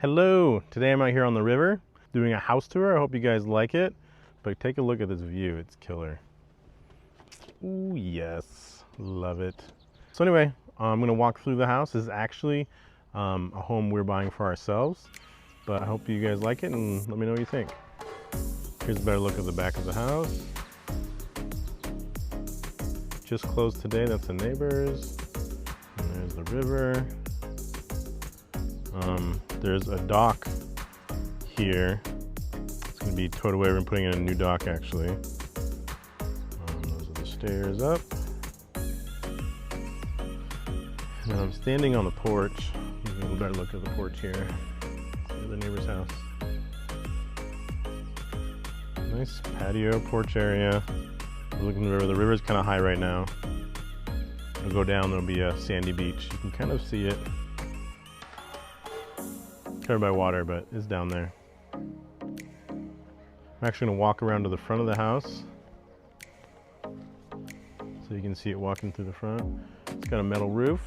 Hello! Today I'm out here on the river doing a house tour. I hope you guys like it. But take a look at this view, it's killer. Ooh, yes, love it. So anyway, I'm gonna walk through the house. This is actually a home we're buying for ourselves. But I hope you guys like it and let me know what you think. Here's a better look at the back of the house. Just closed today, that's the neighbors. And there's the river. There's a dock here. It's gonna be towed away. We're putting in a new dock actually. Those are the stairs up. And I'm standing on the porch. Give you a little better look at the porch here. See the neighbor's house. Nice patio, porch area. We're looking at the river. The river's kind of high right now. It'll go down, there'll be a sandy beach. You can kind of see it. Covered by water, but it's down there. I'm actually gonna walk around to the front of the house so you can see it walking through the front. It's got a metal roof.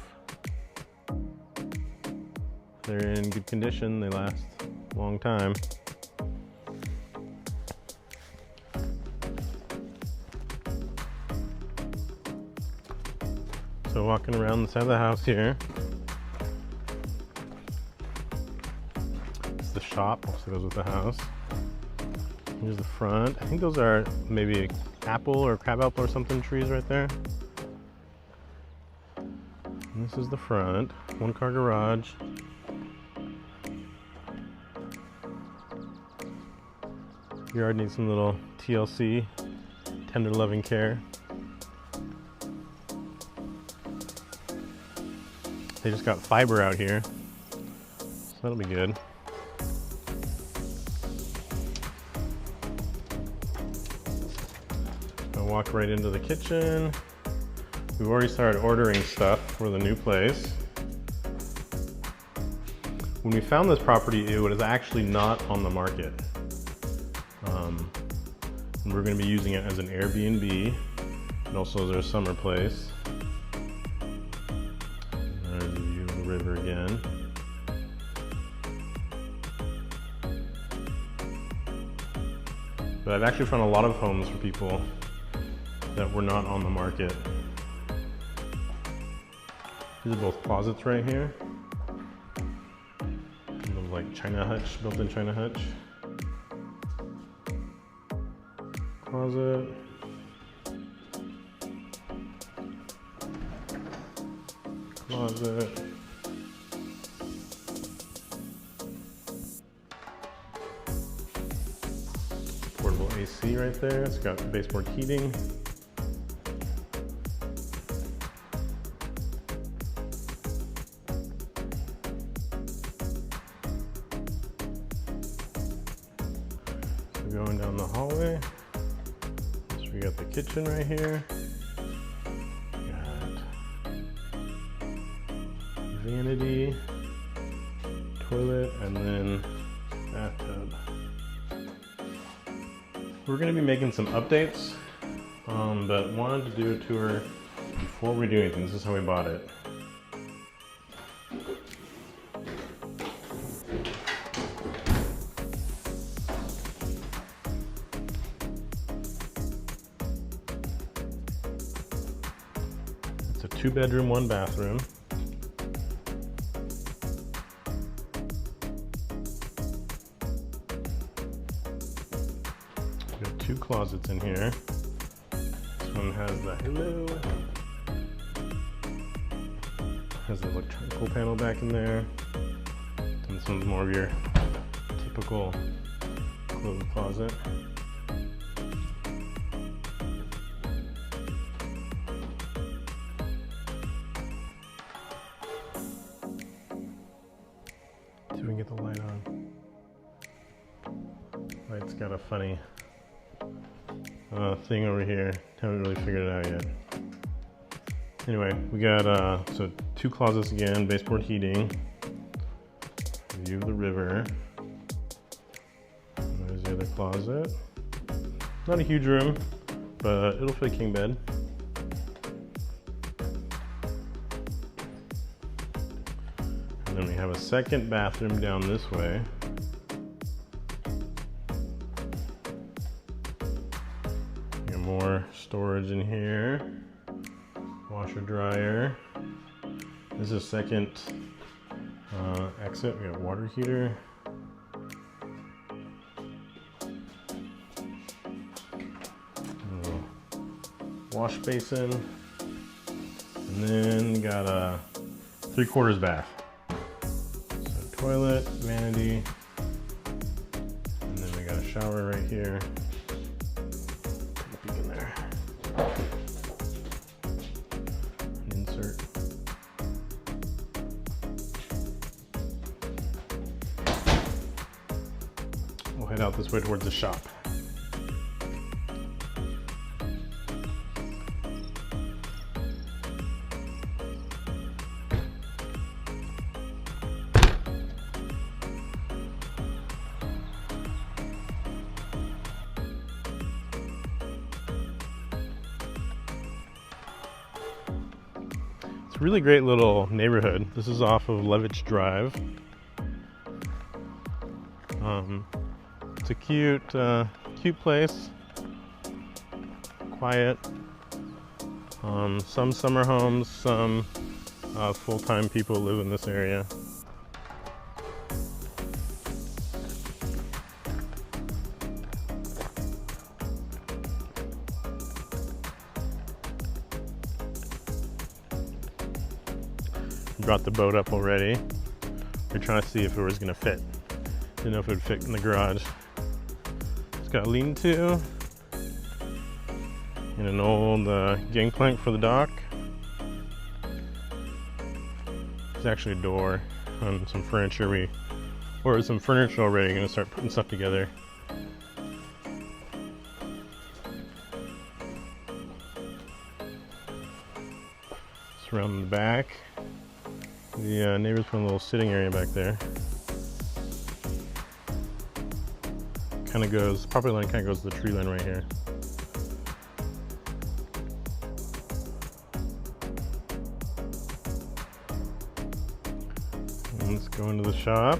They're in good condition, they last a long time. So walking around the side of the house here. It's the shop, so it goes with the house. Here's the front. I think those are maybe an apple or crab apple or something trees right there. And this is the front, 1-car garage. Yard needs some little TLC, tender loving care. They just got fiber out here, so that'll be good. I'll walk right into the kitchen. We've already started ordering stuff for the new place. When we found this property, it was actually not on the market. And we're going to be using it as an Airbnb and also as our summer place. There's the view of the river again. But I've actually found a lot of homes for people that were not on the market. These are both closets right here. Like China hutch, built-in China hutch. Closet. Closet. Portable AC right there. It's got baseboard heating. So going down the hallway. So we got the kitchen right here. Vanity, toilet, and then bathtub. We're going to be making some updates, but wanted to do a tour before we do anything. This is how we bought it. It's a 2-bedroom, 1-bathroom. We have 2 closets in here. This one has the hello. Has the electrical panel back in there. And this one's more of your typical closed closet. See if we can get the light on. Light's got a funny thing over here. Haven't really figured it out yet. Anyway, we got so 2 closets again, baseboard heating, view of the river. And there's the other closet. Not a huge room, but it'll fit a king bed. And then we have a second bathroom down this way. We got more storage in here. Washer dryer. This is second exit. We got water heater. Wash basin, and then got a 3/4 bath. So toilet, vanity, and then we got a shower right here. Take a peek in there. An insert. We'll head out this way towards the shop. Really great little neighborhood. This is off of Levitch Drive. It's a cute place. Quiet. Some summer homes, some full-time people live in this area. Brought the boat up already. We're trying to see if it was gonna fit. Didn't know if it would fit in the garage. It's got a lean-to and an old gangplank for the dock. There's actually a door and some furniture. We ordered some furniture already. Gonna start putting stuff together. Surrounding the back. The neighbors put a little sitting area back there. Kind of goes, property line kind of goes to the tree line right here. And let's go into the shop.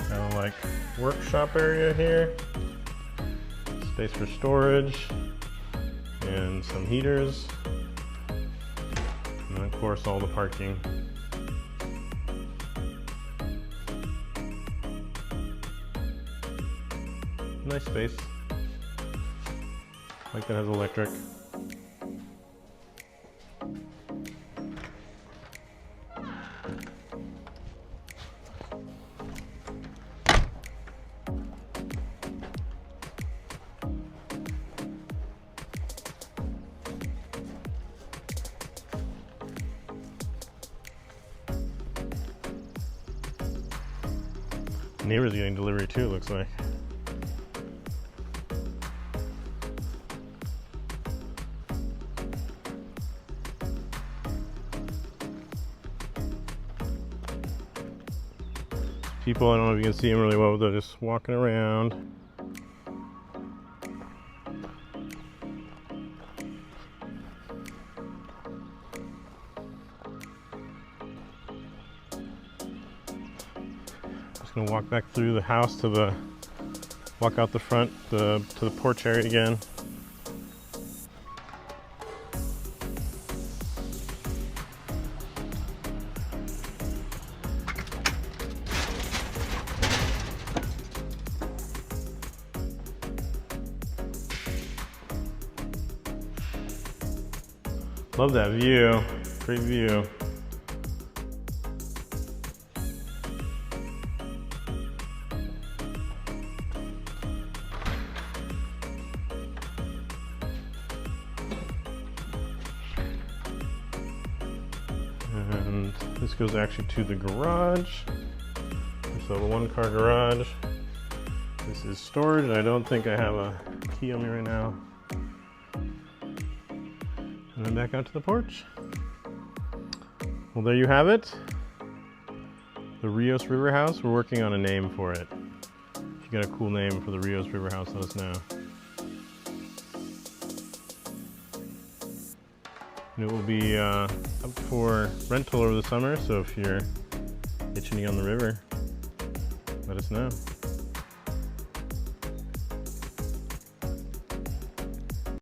Kind of like workshop area here. Space for storage and some heaters. And of course all the parking. Nice space. Like that has electric. Neighbor's getting delivery too, it looks like. People, I don't know if you can see them really well, but they're just walking around. Just gonna walk back through the house to the, walk out the front to the porch area again. Love that view, great view. And this goes actually to the garage. So a 1-car garage. This is storage. I don't think I have a key on me right now. And then back out to the porch. Well, there you have it. The Rios River House. We're working on a name for it. If you got a cool name for the Rios River House, let us know. And it will be up for rental over the summer, so if you're itching to get on the river, let us know.